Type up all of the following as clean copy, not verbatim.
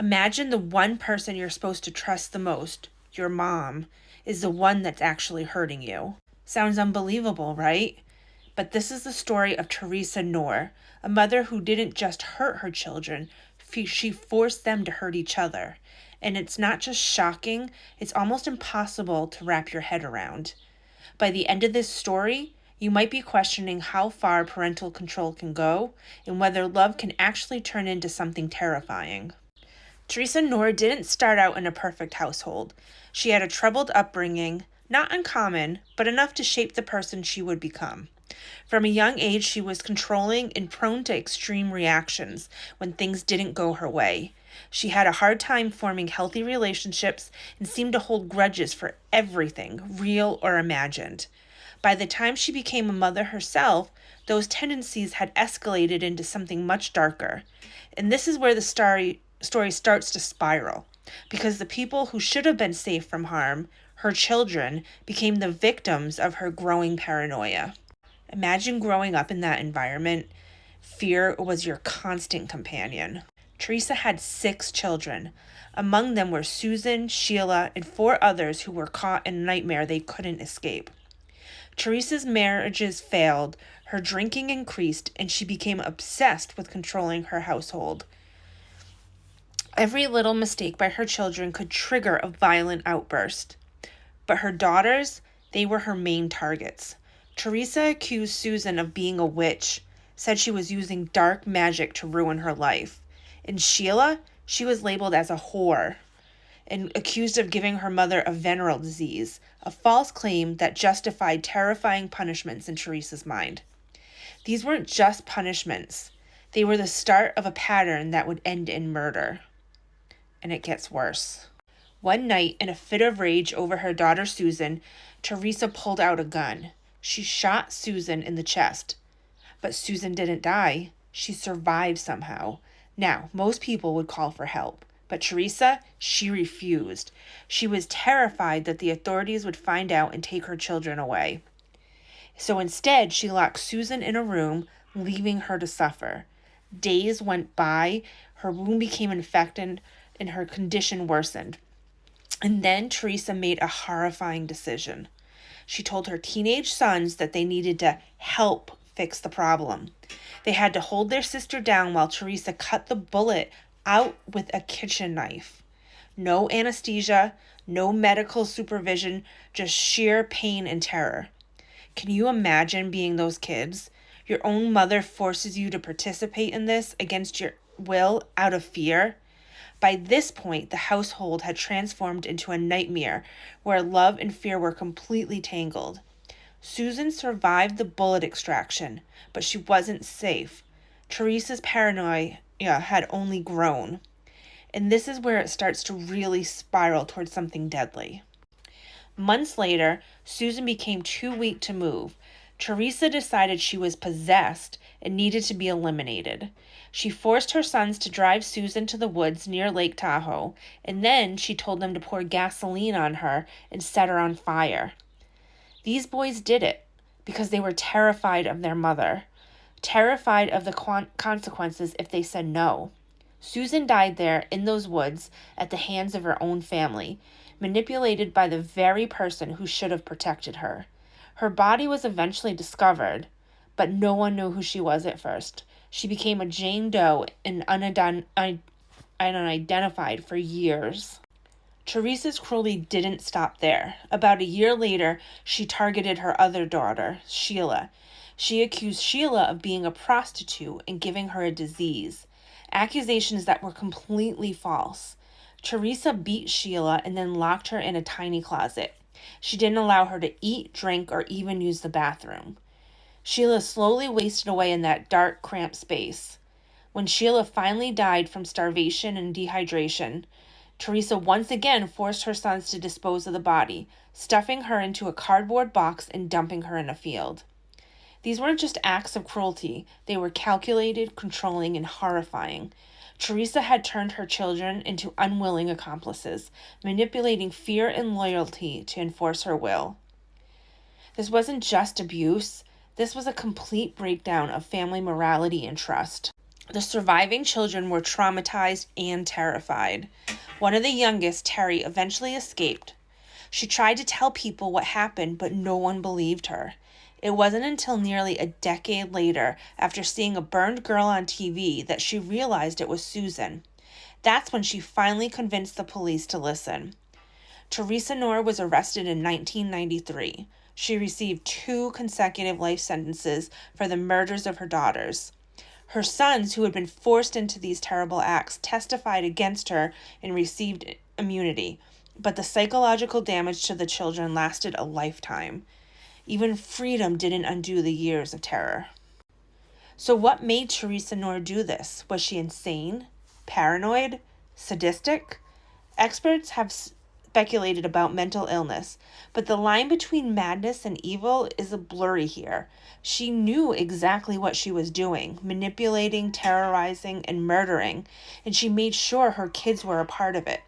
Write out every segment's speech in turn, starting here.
Imagine the one person you're supposed to trust the most, your mom, is the one that's actually hurting you. Sounds unbelievable, right? But this is the story of Theresa Knorr, a mother who didn't just hurt her children, she forced them to hurt each other. And it's not just shocking, it's almost impossible to wrap your head around. By the end of this story, you might be questioning how far parental control can go and whether love can actually turn into something terrifying. Theresa Knorr didn't start out in a perfect household. She had a troubled upbringing, not uncommon, but enough to shape the person she would become. From a young age, she was controlling and prone to extreme reactions when things didn't go her way. She had a hard time forming healthy relationships and seemed to hold grudges for everything, real or imagined. By the time she became a mother herself, those tendencies had escalated into something much darker. And this is where the story starts to spiral, because the people who should have been safe from harm, her children, became the victims of her growing paranoia. Imagine growing up in that environment. Fear was your constant companion. Teresa had 6 children. Among them were Susan, Sheila, and 4 others who were caught in a nightmare they couldn't escape. Teresa's marriages failed, her drinking increased, and she became obsessed with controlling her household. Every little mistake by her children could trigger a violent outburst. But her daughters, they were her main targets. Teresa accused Susan of being a witch, said she was using dark magic to ruin her life. And Sheila, she was labeled as a whore and accused of giving her mother a venereal disease, a false claim that justified terrifying punishments in Teresa's mind. These weren't just punishments. They were the start of a pattern that would end in murder. And it gets worse. One night, in a fit of rage over her daughter Susan, Teresa pulled out a gun. She shot Susan in the chest. But Susan didn't die. She survived somehow. Now, most people would call for help. But Teresa, she refused. She was terrified that the authorities would find out and take her children away. So instead, she locked Susan in a room, leaving her to suffer. Days went by, her wound became infected, and her condition worsened. And then Teresa made a horrifying decision. She told her teenage sons that they needed to help fix the problem. They had to hold their sister down while Teresa cut the bullet out with a kitchen knife. No anesthesia, no medical supervision, just sheer pain and terror. Can you imagine being those kids? Your own mother forces you to participate in this against your will out of fear. By this point, the household had transformed into a nightmare where love and fear were completely tangled. Susan survived the bullet extraction, but she wasn't safe. Teresa's paranoia had only grown. And this is where it starts to really spiral towards something deadly. Months later, Susan became too weak to move. Teresa decided she was possessed and needed to be eliminated. She forced her sons to drive Susan to the woods near Lake Tahoe, and then she told them to pour gasoline on her and set her on fire. These boys did it because they were terrified of their mother, terrified of the consequences if they said no. Susan died there in those woods at the hands of her own family, manipulated by the very person who should have protected her. Her body was eventually discovered, but no one knew who she was at first. She became a Jane Doe and unidentified for years. Teresa's cruelty didn't stop there. About a year later, she targeted her other daughter, Sheila. She accused Sheila of being a prostitute and giving her a disease, accusations that were completely false. Teresa beat Sheila and then locked her in a tiny closet. She didn't allow her to eat, drink, or even use the bathroom. Sheila slowly wasted away in that dark, cramped space. When Sheila finally died from starvation and dehydration, Teresa once again forced her sons to dispose of the body, stuffing her into a cardboard box and dumping her in a field. These weren't just acts of cruelty. They were calculated, controlling, and horrifying. Teresa had turned her children into unwilling accomplices, manipulating fear and loyalty to enforce her will. This wasn't just abuse. This was a complete breakdown of family morality and trust. The surviving children were traumatized and terrified. One of the youngest, Terry, eventually escaped. She tried to tell people what happened, but no one believed her. It wasn't until nearly a decade later, after seeing a burned girl on TV, that she realized it was Susan. That's when she finally convinced the police to listen. Theresa Knorr was arrested in 1993. She received 2 consecutive life sentences for the murders of her daughters. Her sons, who had been forced into these terrible acts, testified against her and received immunity, but the psychological damage to the children lasted a lifetime. Even freedom didn't undo the years of terror. So what made Theresa Knorr do this? Was she insane? Paranoid? Sadistic? Experts have speculated about mental illness, but the line between madness and evil is blurry here. She knew exactly what she was doing, manipulating, terrorizing, and murdering, and she made sure her kids were a part of it.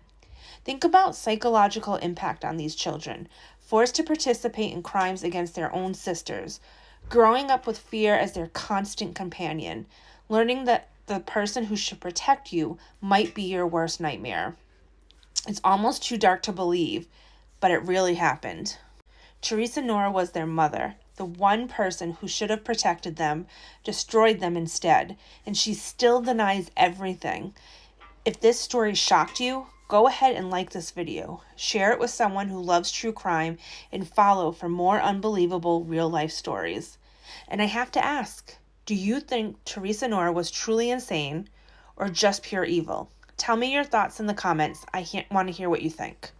Think about psychological impact on these children, forced to participate in crimes against their own sisters, growing up with fear as their constant companion, learning that the person who should protect you might be your worst nightmare. It's almost too dark to believe, but it really happened. Theresa Knorr was their mother, the one person who should have protected them, destroyed them instead, and she still denies everything. If this story shocked you, go ahead and like this video, share it with someone who loves true crime, and follow for more unbelievable real-life stories. And I have to ask, do you think Theresa Knorr was truly insane or just pure evil? Tell me your thoughts in the comments. I want to hear what you think.